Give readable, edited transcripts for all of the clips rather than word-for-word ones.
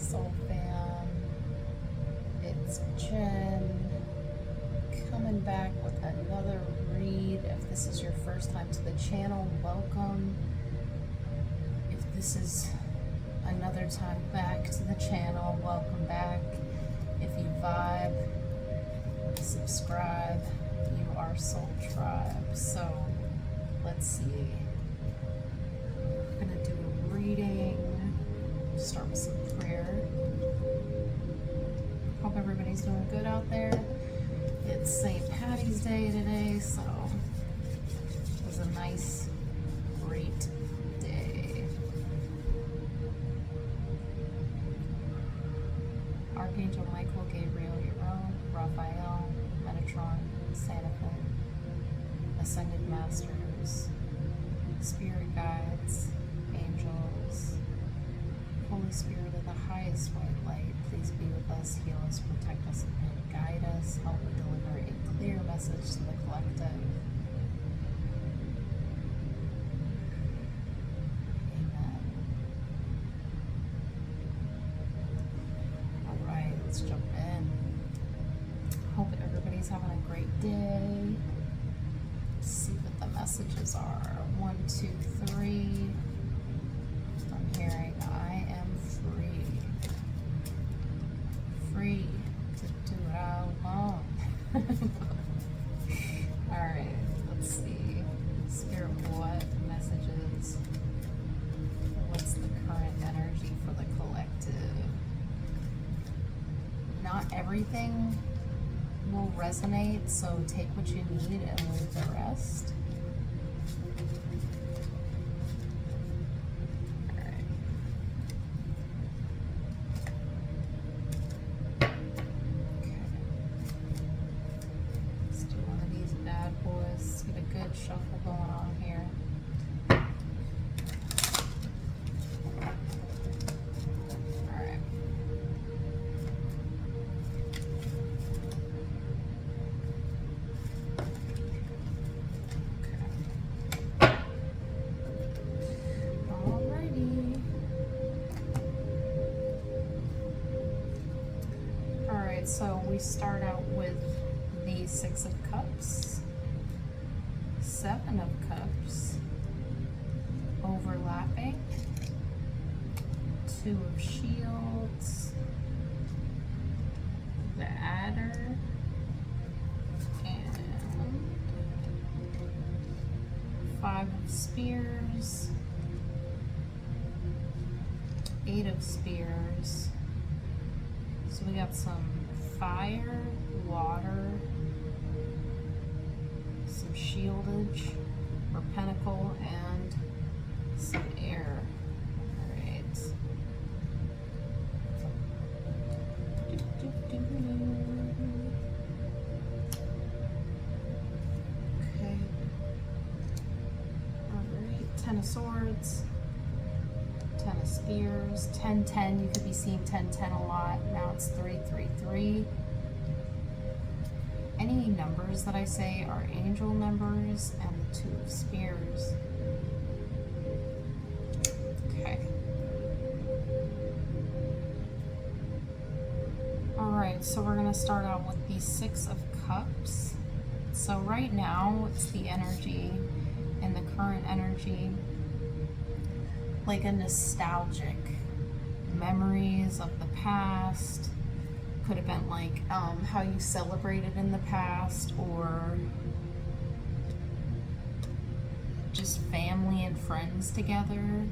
Soul Fam. It's Jen coming back with another read. If this is your first time to the channel, welcome. If this is another time back to the channel, welcome back. If you vibe, subscribe, you are Soul Tribe. So let's see. We're gonna do a reading. Start with some prayer. Hope everybody's doing good out there. It's St. Patty's Day today, so it was a nice, great day. Archangel Michael, Gabriel, Uriel, Raphael, Metatron, Santa Fe, Ascended Masters, Spirit Guides, Angels, Holy Spirit of the highest white light, please be with us, heal us, protect us, and guide us. Help me deliver a clear message to the collective. Amen. Alright, let's jump in. Hope everybody's having a great day. Let's see what the messages are. 1, 2, 3. I'm hearing I am free. Free to do what I want. Alright, let's see. Spirit, what messages? What's the current energy for the collective? Not everything will resonate, so take what you need and leave the rest. Shuffle going on here. All right. Okay. Alrighty. All right, so we start out with the Six of Cups. 7 of Cups, overlapping, 2 of Shields, the Adder, and 5 of Spears, 8 of Spears. So we got some fire, water, some shieldage or pentacle, and some air. Alright. Okay. Alright. 10 of Swords, 10 of Spears, 10-10. You could be seeing 10-10 a lot. Now it's 3-3-3. Any numbers that I say are angel numbers, and the 2 of Spears. Okay. Alright, so we're going to start out with the 6 of Cups. So right now, it's the energy, and the current energy, like a nostalgic memories of the past. Could have been like how you celebrated in the past, or just family and friends together.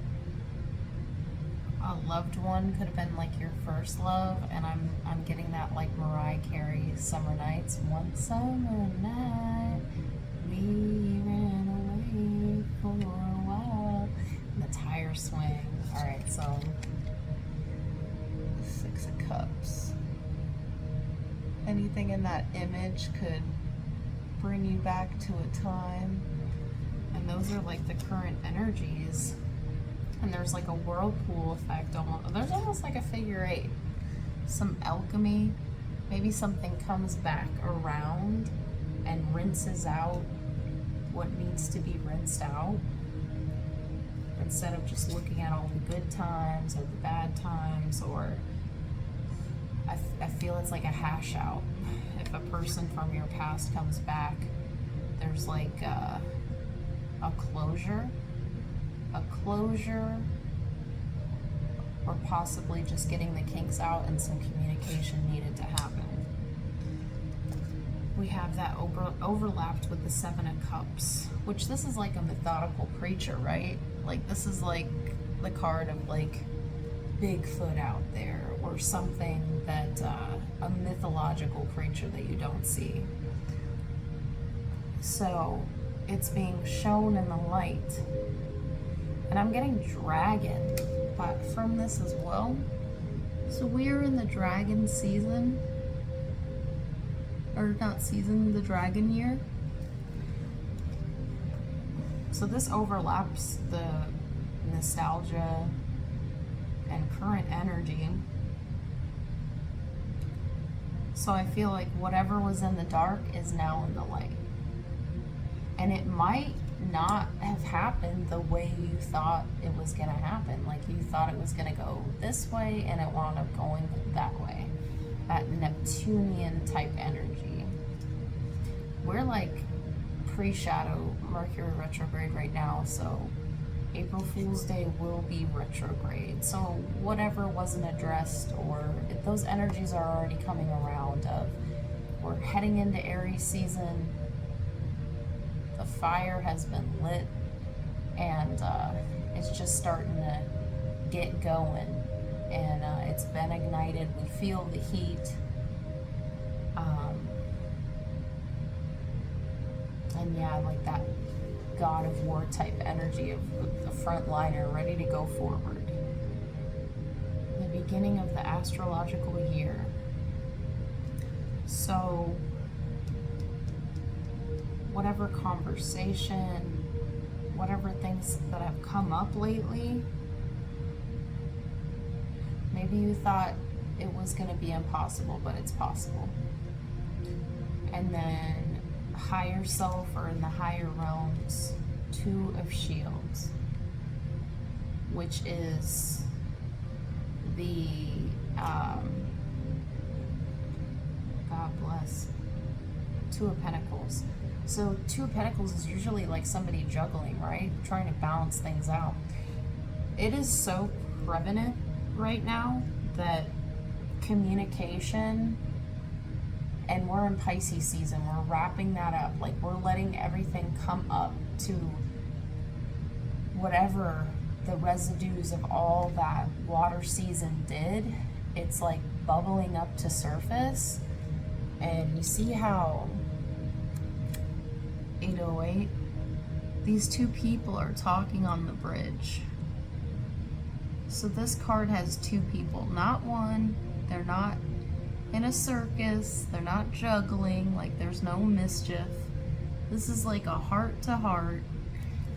A loved one could have been like your first love, and I'm getting that like Mariah Carey, Summer Nights. One summer night we ran away for a while. And the tire swing. All right, so 6 of Cups. Anything in that image could bring you back to a time. And those are like the current energies. And there's like a whirlpool effect. There's almost like a figure 8. Some alchemy. Maybe something comes back around and rinses out what needs to be rinsed out. Instead of just looking at all the good times or the bad times, or I feel it's like a hash out. If a person from your past comes back, there's like a closure, or possibly just getting the kinks out and some communication needed to happen. We have that overlapped with the Seven of Cups, which this is like a methodical creature, right? Like this is like the card of like Bigfoot out there, or something that a mythological creature that you don't see. So it's being shown in the light, and I'm getting dragon from this as well. So we are in the dragon season, or not season, the dragon year. So this overlaps the nostalgia and current energy. So I feel like whatever was in the dark is now in the light. And it might not have happened the way you thought it was gonna happen. Like you thought it was gonna go this way and it wound up going that way. That Neptunian type energy. We're like pre-shadow Mercury retrograde right now, so April Fool's Day will be retrograde. So whatever wasn't addressed, or if those energies are already coming around of, we're heading into Aries season, the fire has been lit, and it's just starting to get going, and it's been ignited. We feel the heat. And yeah, like that God of War type energy of the frontliner ready to go forward. The beginning of the astrological year. So whatever conversation, whatever things that have come up lately, maybe you thought it was going to be impossible, but it's possible. And then higher self, or in the higher realms, Two of Shields, which is the God bless, Two of Pentacles. So Two of Pentacles is usually like somebody juggling, right? Trying to balance things out. It is so prevalent right now that communication, and we're in Pisces season, we're wrapping that up. Like we're letting everything come up to whatever the residues of all that water season did. It's like bubbling up to surface. And you see how 808, these two people are talking on the bridge. So this card has two people, not one. They're not in a circus, they're not juggling, like there's no mischief. This is like a heart to heart,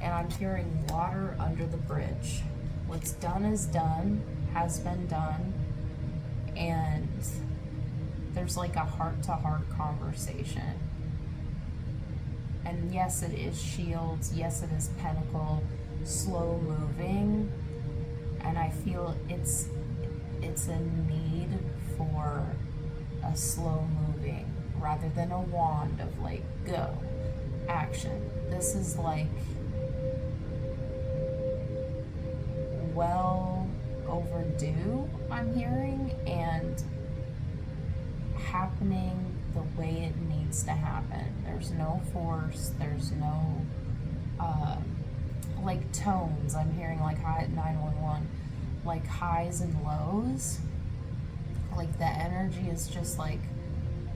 and I'm hearing water under the bridge. What's done is done, has been done, and there's like a heart to heart conversation. And yes, it is shields, yes, it is pentacle, slow moving, and I feel it's a need for a slow moving rather than a wand of like go action. This is like well overdue, I'm hearing, and happening the way it needs to happen. There's no force, there's no like tones. I'm hearing like high at 911, like highs and lows. Like the energy is just like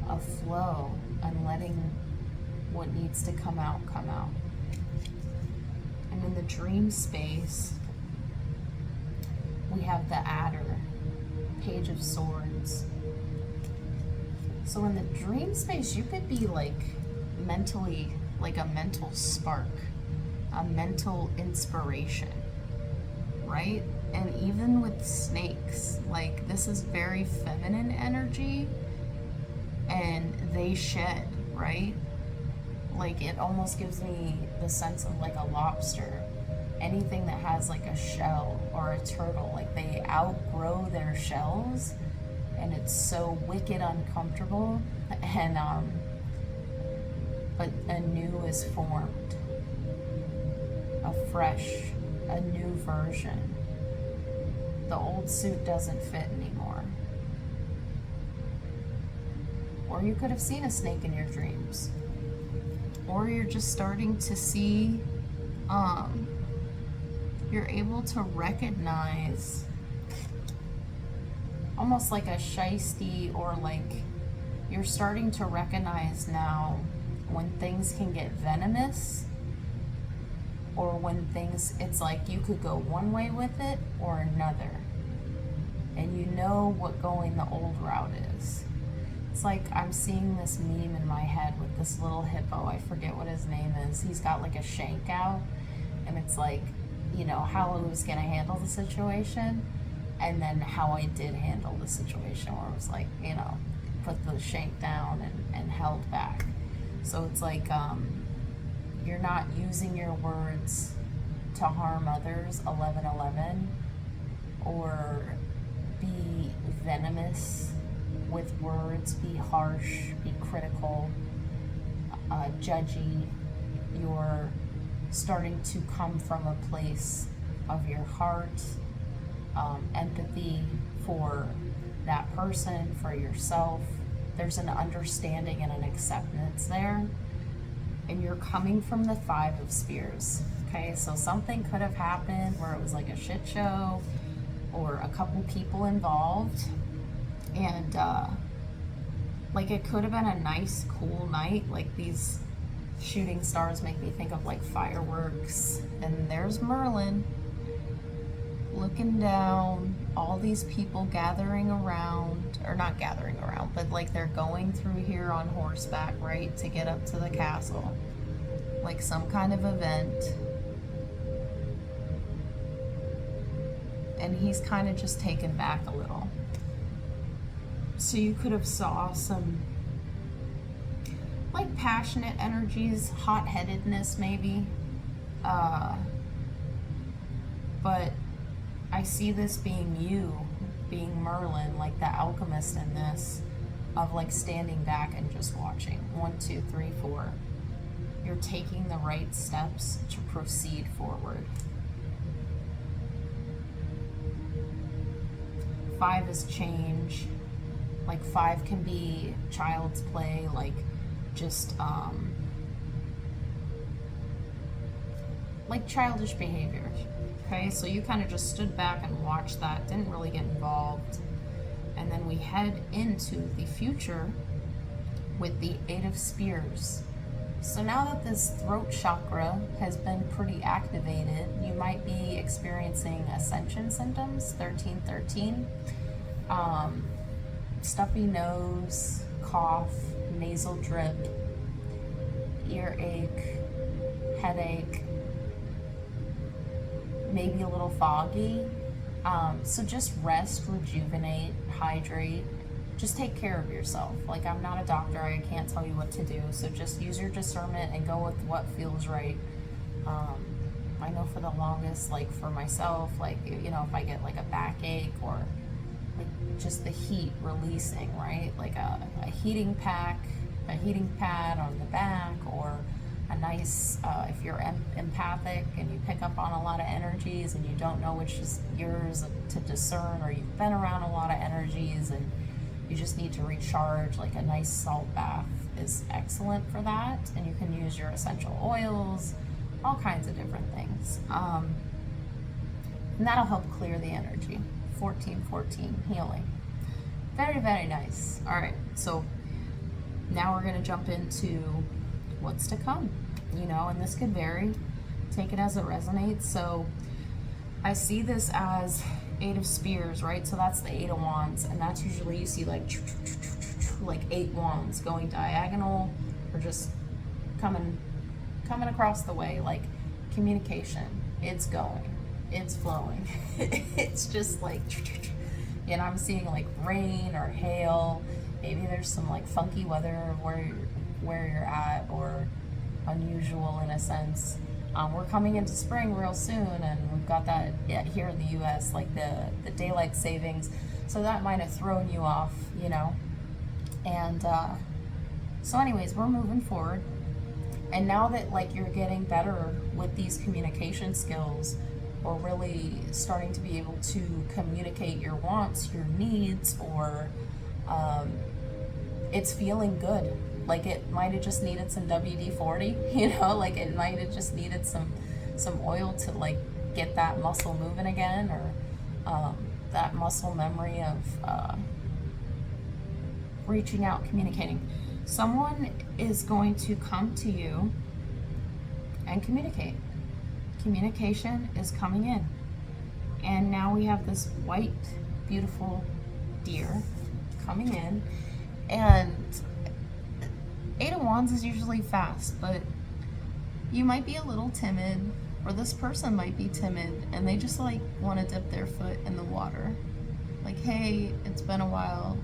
a flow, and letting what needs to come out, come out. And in the dream space, we have the Adder, Page of Swords. So in the dream space, you could be like mentally, like a mental spark, a mental inspiration, right? And even with snakes, like this is very feminine energy, and they shed, right? Like it almost gives me the sense of like a lobster. Anything that has like a shell, or a turtle, like they outgrow their shells and it's so wicked uncomfortable, and but a new is formed, a new version. The old suit doesn't fit anymore. Or you could have seen a snake in your dreams. Or you're just starting to see, you're able to recognize almost like a shiesty, or like you're starting to recognize now when things can get venomous, or when things, it's like you could go one way with it or another. And you know what going the old route is. It's like I'm seeing this meme in my head with this little hippo. I forget what his name is. He's got like a shank out, and it's like, you know, how I was gonna handle the situation, and then how I did handle the situation, where it was like, you know, put the shank down and held back. So it's like, you're not using your words to harm others, 11:11, or be venomous with words, be harsh, be critical, judgy. You're starting to come from a place of your heart, empathy for that person, for yourself. There's an understanding and an acceptance there. And you're coming from the 5 of Spears. Okay, so something could have happened where it was like a shit show, or a couple people involved, and like it could have been a nice, cool night. Like these shooting stars make me think of like fireworks, and there's Merlin looking down, all these people gathering around, or not gathering around, but like they're going through here on horseback, right, to get up to the castle, like some kind of event. And he's kind of just taken back a little. So you could have saw some like passionate energies, hot-headedness maybe, but I see this being you, being Merlin, like the alchemist in this, of like standing back and just watching. 1, 2, 3, 4. You're taking the right steps to proceed forward. 5 is change. Like 5 can be child's play, like just like childish behavior. Okay, so you kind of just stood back and watched that, didn't really get involved. And then we head into the future with the 8 of Spears. So now that this throat chakra has been pretty activated, you might be experiencing ascension symptoms, 1313. Stuffy nose, cough, nasal drip, earache, headache, maybe a little foggy. So just rest, rejuvenate, hydrate, just take care of yourself. Like, I'm not a doctor, I can't tell you what to do, so just use your discernment and go with what feels right. I know for the longest, like for myself, like, you know, if I get like a backache, or like just the heat releasing, right? Like a heating pack, a heating pad on the back, or a nice, if you're empathic and you pick up on a lot of energies and you don't know which is yours to discern, or you've been around a lot of energies and you just need to recharge, like a nice salt bath is excellent for that. And you can use your essential oils, all kinds of different things. And that'll help clear the energy. 1414, healing. Very, very nice. All right, so now we're gonna jump into what's to come, you know, and this could vary. Take it as it resonates. So I see this as 8 of Spears, right? So that's the 8 of Wands, and that's usually, you see like 8 wands going diagonal, or just coming across the way, like communication. It's going, it's flowing. It's just like, you know, I'm seeing like rain or hail. Maybe there's some like funky weather where you're at, or unusual in a sense. We're coming into spring real soon, and we've got that here in the US, like the daylight savings. So that might have thrown you off, you know. And so, anyways, we're moving forward. And now that like you're getting better with these communication skills, or really starting to be able to communicate your wants, your needs, or it's feeling good. Like it might have just needed some WD-40, you know, like it might have just needed some oil to like get that muscle moving again, or that muscle memory of reaching out, communicating. Someone is going to come to you and communicate. Communication is coming in. And now we have this white, beautiful deer coming in. And Eight of Wands is usually fast, but you might be a little timid, or this person might be timid, and they just like want to dip their foot in the water. Like, hey, it's been a while.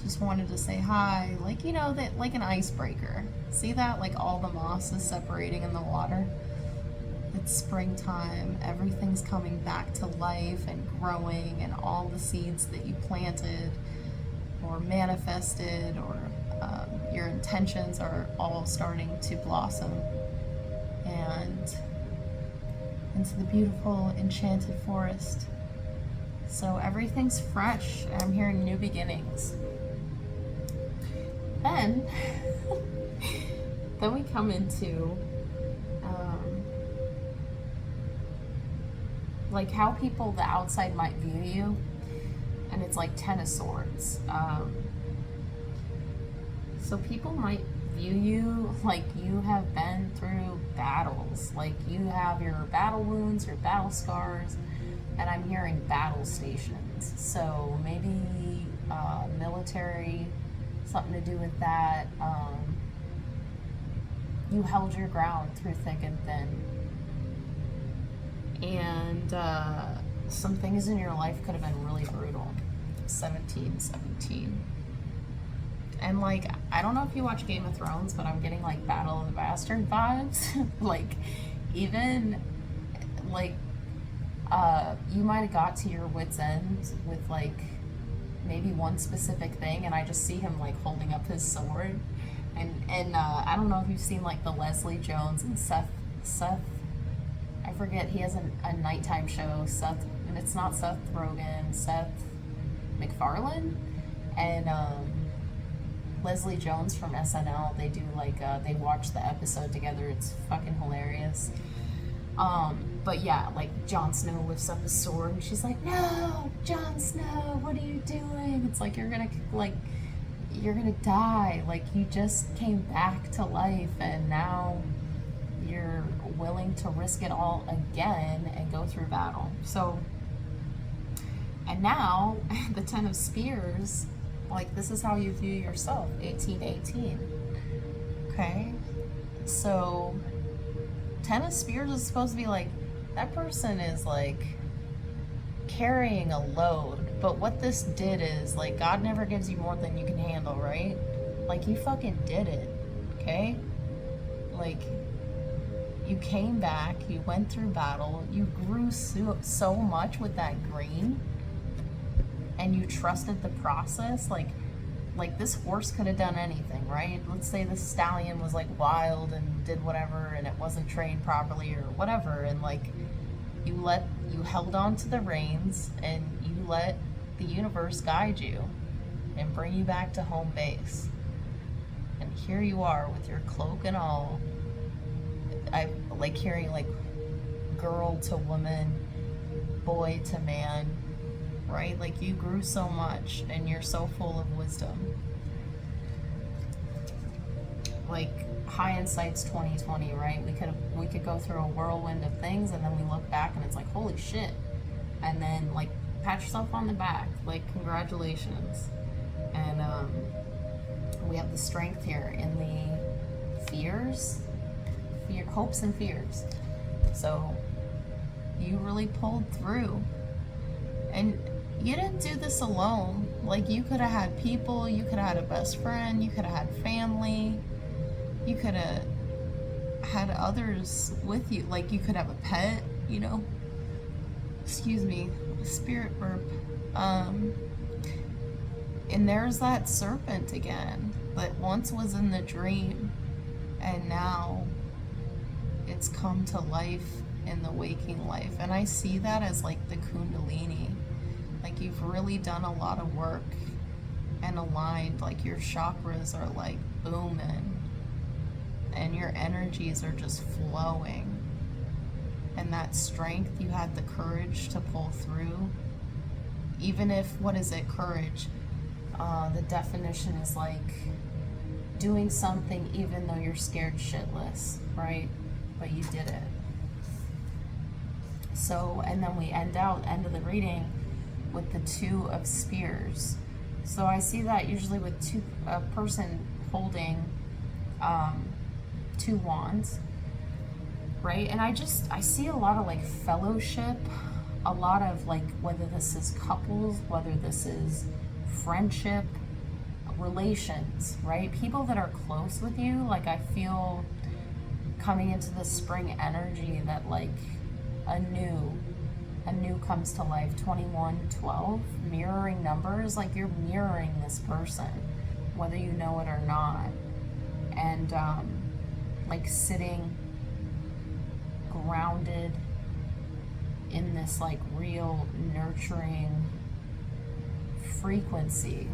Just wanted to say hi. Like, you know, that like an icebreaker. See that? Like all the moss is separating in the water. It's springtime. Everything's coming back to life and growing, and all the seeds that you planted or manifested, or your intentions are all starting to blossom and into the beautiful enchanted forest. So everything's fresh. I'm hearing new beginnings. Then we come into like how people, the outside might view you, and it's like Ten of Swords. So people might view you like you have been through battles, like you have your battle wounds, your battle scars, and I'm hearing battle stations. So maybe military, something to do with that. You held your ground through thick and thin. And some things in your life could have been really brutal. 17. And like, I don't know if you watch Game of Thrones, but I'm getting like Battle of the Bastard vibes. Like, even like you might have got to your wit's end with like maybe one specific thing, and I just see him like holding up his sword. And I don't know if you've seen like the Leslie Jones and Seth, I forget, he has a nighttime show, Seth, and it's not Seth Rogen, Seth MacFarlane, and Leslie Jones from SNL. They do like they watch the episode together. It's fucking hilarious. But yeah, like Jon Snow lifts up his sword and she's like, "No, Jon Snow, what are you doing?" It's like you're gonna die. Like you just came back to life, and now you're willing to risk it all again and go through battle. So, and now the Ten of Spears, like this is how you view yourself, 1818. Okay? So, Ten of Spears is supposed to be like, that person is like carrying a load. But what this did is, like, God never gives you more than you can handle, right? Like, you fucking did it. Okay? Like, you came back, you went through battle, you grew so much with that green, and you trusted the process. Like this horse could have done anything, right? Let's say the stallion was like wild and did whatever, and it wasn't trained properly or whatever, and like you held on to the reins and you let the universe guide you and bring you back to home base. And here you are with your cloak and all. I like hearing like girl to woman, boy to man, right? Like you grew so much and you're so full of wisdom. Like hindsight's 2020, right? We could go through a whirlwind of things, and then we look back and it's like, holy shit. And then like pat yourself on the back, like congratulations. And we have the strength here in the hopes and fears. So you really pulled through, and you didn't do this alone. Like you could have had people, you could have had a best friend, you could have had family, you could have had others with you. Like you could have a pet, you know. Excuse me, spirit burp. And there's that serpent again that once was in the dream, and now it's come to life in the waking life. And I see that as like the Kundalini. Like you've really done a lot of work and aligned, like your chakras are like booming and your energies are just flowing. And that strength, you had the courage to pull through. Even if, what is it, courage? The definition is like doing something even though you're scared shitless, right? But you did it. So, and then we end of the reading with the 2 of spears. So I see that usually with a person holding 2 wands, right? And I see a lot of like fellowship, a lot of like, whether this is couples, whether this is friendship, relations, right? People that are close with you. Like I feel coming into the spring energy that like a new comes to life. 21, 12, mirroring numbers, like you're mirroring this person, whether you know it or not. And like sitting grounded in this like real nurturing frequency,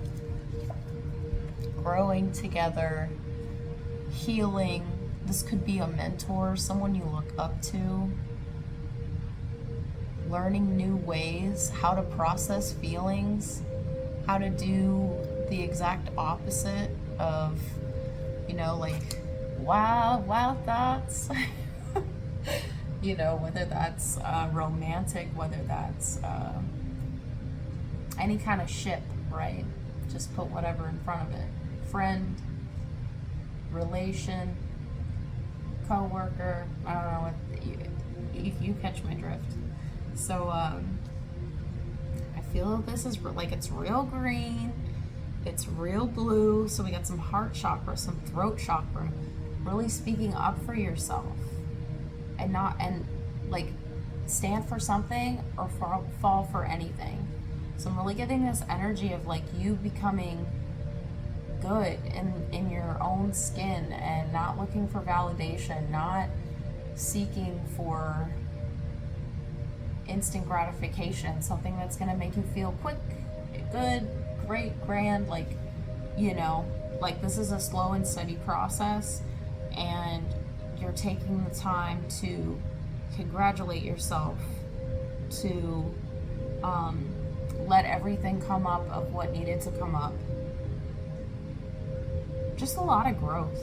growing together, healing. This could be a mentor, someone you look up to, learning new ways, how to process feelings, how to do the exact opposite of, you know, like wild thoughts. You know, whether that's romantic, whether that's any kind of ship, right? Just put whatever in front of it. Friend, relation, co-worker, I don't know, if you catch my drift. So I feel this is like it's real green, it's real blue. So we got some heart chakra, some throat chakra, really speaking up for yourself and like stand for something or fall for anything. So I'm really getting this energy of like you becoming good in your own skin and not looking for validation, not seeking for instant gratification, something that's going to make you feel quick, good, great, grand, like, you know, like this is a slow and steady process, and you're taking the time to congratulate yourself, to let everything come up of what needed to come up. Just a lot of growth.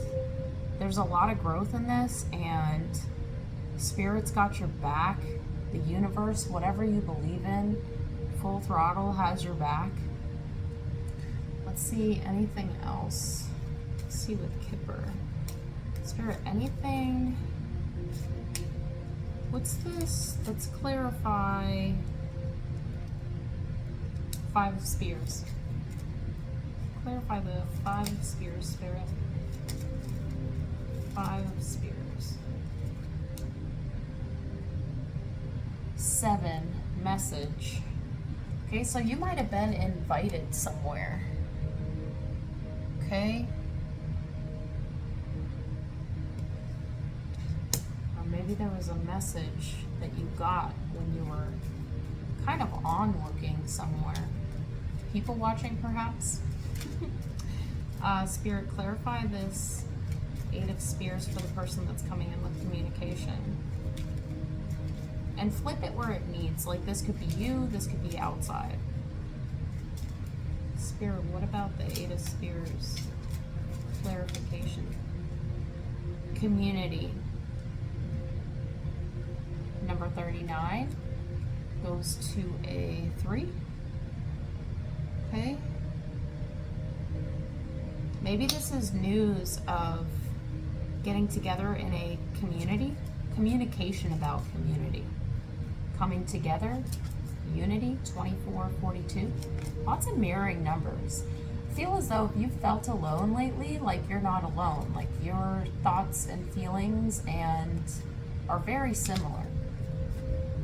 There's a lot of growth in this, and Spirit's got your back. The universe, whatever you believe in, full throttle has your back. Let's see anything else. Let's see with Kipper. Spirit, anything? What's this? Let's clarify. 5 of Spears. Clarify the 5 of Spears, Spirit. 5 of Spears. 7, message. Okay, so you might have been invited somewhere. Okay? Or maybe there was a message that you got when you were kind of onlooking somewhere. People watching, perhaps? Spirit, clarify this 8 of Spears for the person that's coming in with communication. And flip it where it needs. Like this could be you, this could be outside. Spirit, what about the 8 of Spears? Clarification. Community. Number 39 goes to a 3. Okay. Maybe this is news of getting together in a community. Communication about community. Coming together, unity, 24, 42. Lots of mirroring numbers. feel as though if you felt alone lately, like you're not alone. Like your thoughts and feelings and are very similar.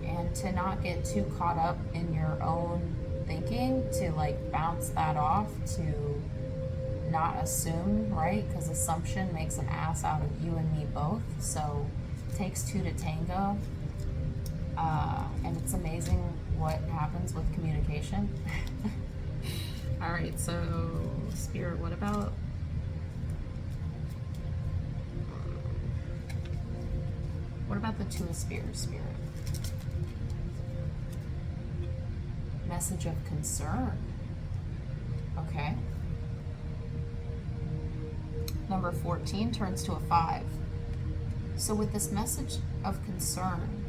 And to not get too caught up in your own thinking, to like bounce that off, to not assume, right? Because assumption makes an ass out of you and me both. So it takes two to tango. And it's amazing what happens with communication. All right, so Spirit, what about the Two of Spears, Spirit? Message of concern. Okay. Number 14 turns to a 5. So with this message of concern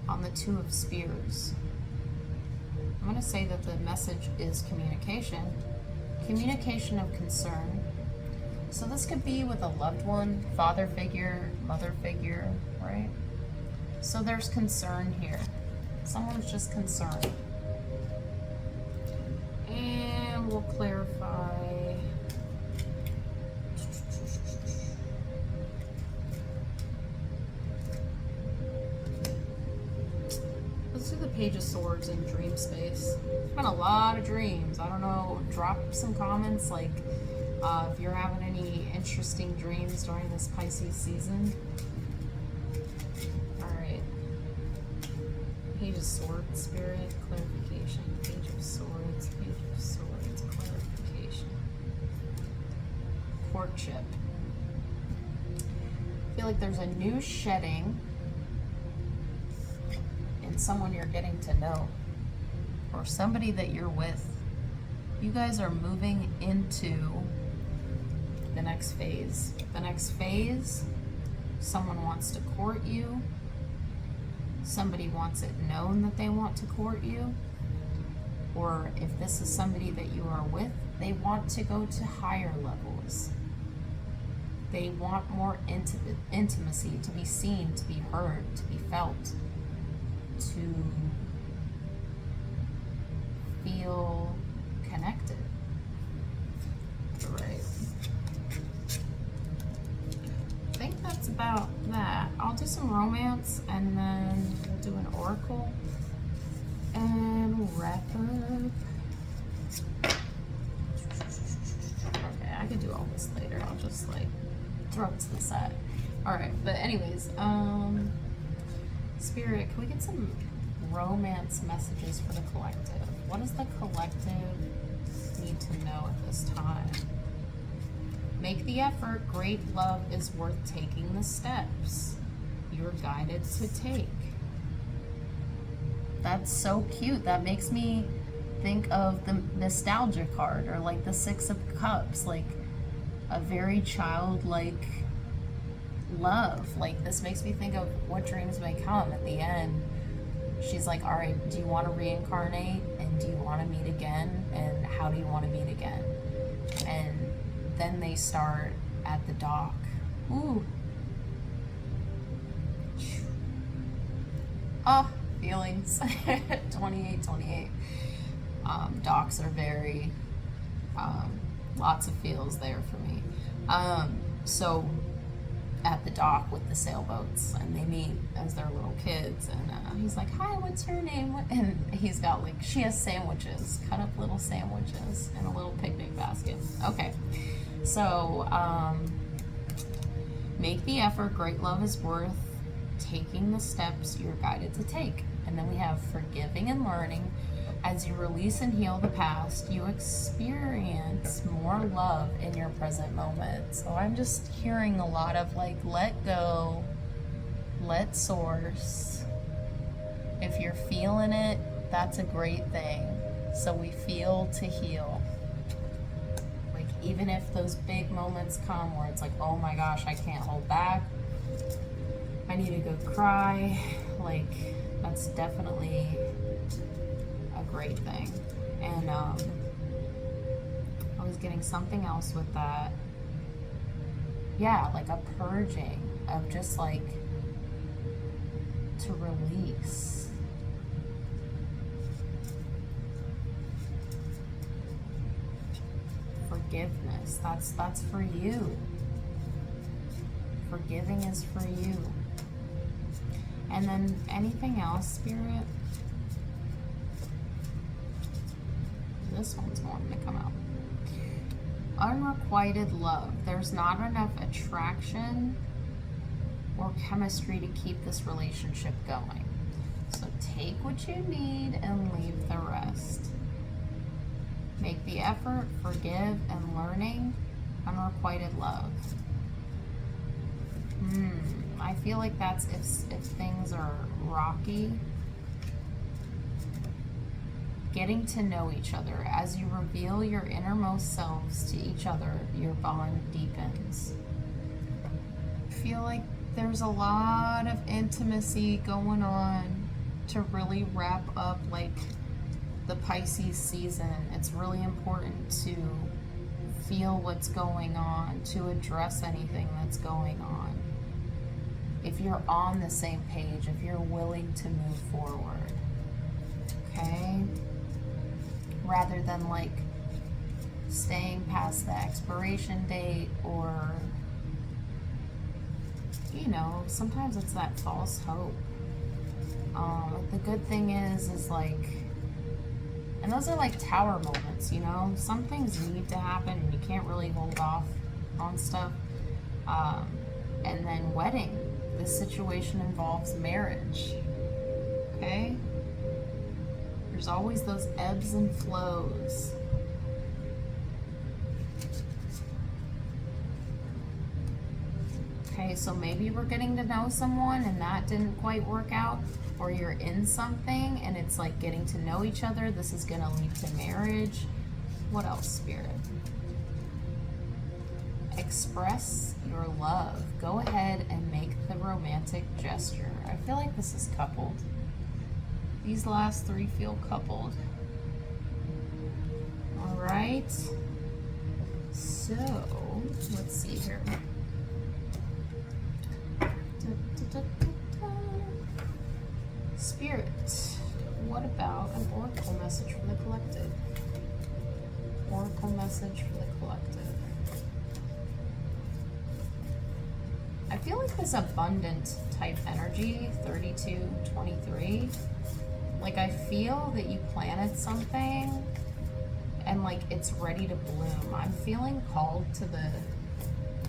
on the Two of Spears, I'm going to say that the message is communication. Communication of concern. So this could be with a loved one, father figure, mother figure, right? So there's concern here. Someone's just concerned. And we'll clarify. Let's do the Page of Swords in dream space. It's been a lot of dreams. I don't know, drop some comments, like if you're having any interesting dreams during this Pisces season. Alright. Page of Swords, Spirit, clarification. Page of Swords, clarification. Courtship. I feel like there's a new shedding in someone you're getting to know, or somebody that you're with. You guys are moving into the next phase. The next phase, someone wants to court you. Somebody wants it known that they want to court you. Or if this is somebody that you are with, they want to go to higher levels. They want more intimacy, to be seen, to be heard, to be felt, to feel connected. Right. I think that's about that. I'll do some romance and then we'll do an oracle and we'll wrap up. Okay, I could do all this later. I'll just like throw it to the side. Alright, but anyways, Spirit, can we get some romance messages for the collective? What does the collective need to know at this time? Make the effort. Great love is worth taking the steps you're guided to take. That's so cute. That makes me think of the nostalgia card, or like the Six of Cups, like a very childlike love. Like this makes me think of what dreams may come at the end. She's like, all right, do you want to reincarnate, and do you want to meet again, and how do you want to meet again? And then they start at the dock. Ooh. Oh, feelings. 28. Docks are very, lots of feels there for me. So at the dock with the sailboats, and they meet as they're little kids, and he's like, hi, what's your name? And he's got like, she has sandwiches, cut up little sandwiches in a little picnic basket. Okay, so make the effort. Great love is worth taking the steps you're guided to take. And then we have forgiving and learning. As you release and heal the past, you experience more love in your present moment. So I'm just hearing a lot of like, let go, let source. If you're feeling it, that's a great thing. So we feel to heal. Like even if those big moments come where it's like, oh my gosh, I can't hold back, I need to go cry, like that's definitely a great thing. And I was getting something else with that. Yeah, like a purging of just like to release. forgiveness. That's for you. Forgiving is for you. And then anything else, Spirit? This one's wanting to come out. Unrequited love. There's not enough attraction or chemistry to keep this relationship going. So take what you need and leave the rest. Make the effort, forgive, and learning. Unrequited love. I feel like that's if things are rocky. Getting to know each other. As you reveal your innermost selves to each other, your bond deepens. I feel like there's a lot of intimacy going on to really wrap up like the Pisces season. It's really important to feel what's going on, to address anything that's going on. If you're on the same page, if you're willing to move forward, okay? Rather than like staying past the expiration date, or, you know, sometimes it's that false hope. The good thing is like, and those are like tower moments, you know? Some things need to happen and you can't really hold off on stuff. And then wedding. This situation involves marriage, okay? There's always those ebbs and flows. Okay, so maybe we're getting to know someone and that didn't quite work out, or you're in something and it's like getting to know each other. This is gonna lead to marriage. What else, Spirit? Express your love. Go ahead and make the romantic gesture. I feel like this is coupled. These last three feel coupled. All right. So, let's see here. Spirit, what about an oracle message for the collective? Oracle message for the collective. I feel like this abundant type energy, 32-23. Like I feel that you planted something and like it's ready to bloom. I'm feeling called to the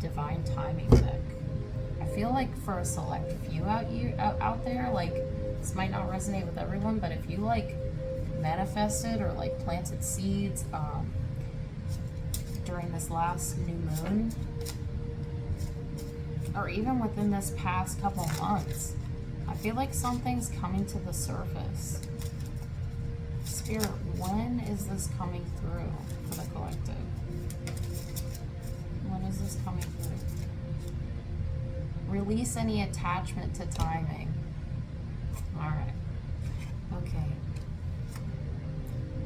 divine timing deck. I feel like for a select few out there, like this might not resonate with everyone, but if you like manifested or like planted seeds during this last new moon, or even within this past couple months, I feel like something's coming to the surface. Spirit, when is this coming through for the collective? When is this coming through? Release any attachment to timing. All right. Okay.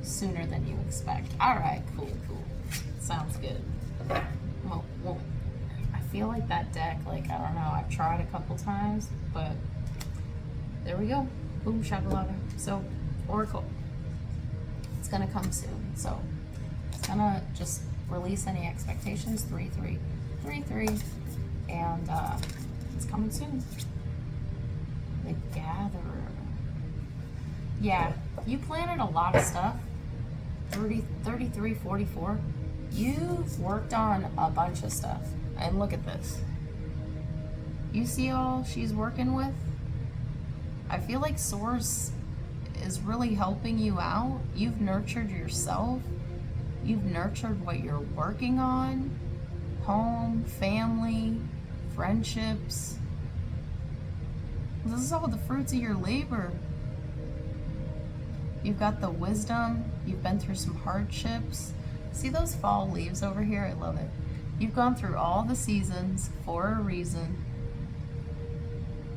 Sooner than you expect. All right, cool. Sounds good. Well, I feel like that deck, like, I don't know, I've tried a couple times, but there we go. Boom, shakalaka. So, Oracle. It's gonna come soon. So, it's gonna just release any expectations. 3-3. And it's coming soon. The Gatherer. Yeah, you planted a lot of stuff. 33, 44. You've worked on a bunch of stuff. And look at this. You see all she's working with? I feel like Source is really helping you out. You've nurtured yourself. You've nurtured what you're working on. Home, family, friendships. This is all the fruits of your labor. You've got the wisdom. You've been through some hardships. See those fall leaves over here? I love it. You've gone through all the seasons for a reason.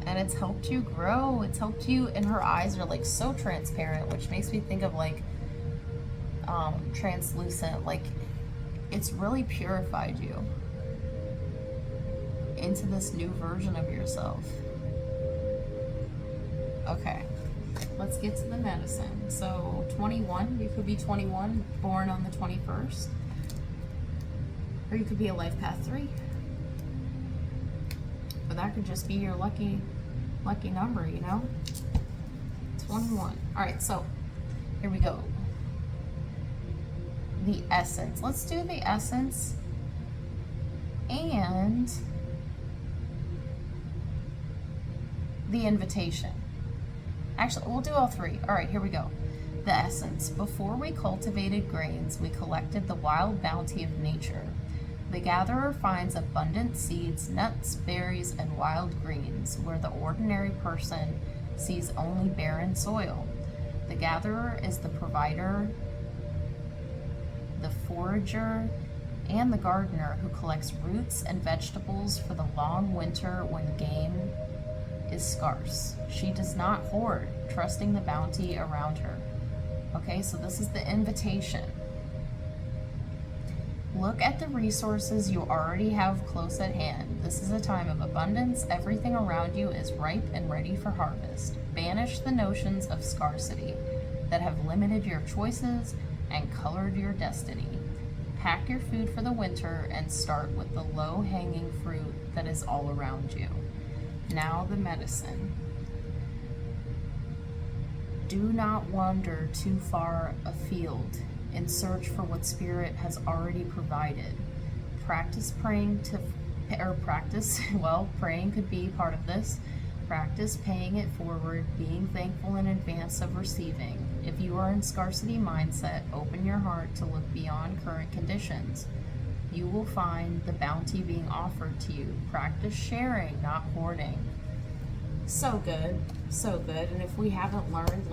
And it's helped you grow. It's helped you, and her eyes are like so transparent, which makes me think of like translucent. Like it's really purified you into this new version of yourself. Okay, let's get to the medicine. So 21, you could be 21, born on the 21st. Or you could be a life path 3. Or that could just be your lucky number, you know? 21. Alright, so here we go. The essence. Let's do the essence and the invitation. Actually, we'll do all 3. Alright, here we go. The essence. Before we cultivated grains, we collected the wild bounty of nature. The gatherer finds abundant seeds, nuts, berries, and wild greens, where the ordinary person sees only barren soil. The gatherer is the provider, the forager, and the gardener who collects roots and vegetables for the long winter when game is scarce. She does not hoard, trusting the bounty around her. Okay, so this is the invitation. Look at the resources you already have close at hand. This is a time of abundance. Everything around you is ripe and ready for harvest. Banish the notions of scarcity that have limited your choices and colored your destiny. Pack your food for the winter and start with the low-hanging fruit that is all around you. Now the medicine. Do not wander too far afield in search for what Spirit has already provided. Practice praying praying could be part of this. Practice paying it forward, being thankful in advance of receiving. If you are in scarcity mindset, open your heart to look beyond current conditions. You will find the bounty being offered to you. Practice sharing, not hoarding. So good, so good. And if we haven't learned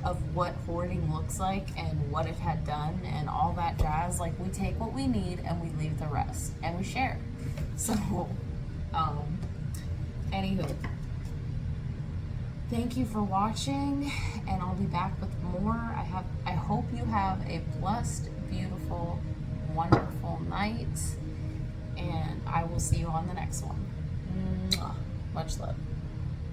of what hoarding looks like and what it had done and all that jazz, we take what we need and we leave the rest and we share. So anywho, thank you for watching, and I'll be back with more. I hope you have a blessed, beautiful, wonderful night, and I will see you on the next one. Much love.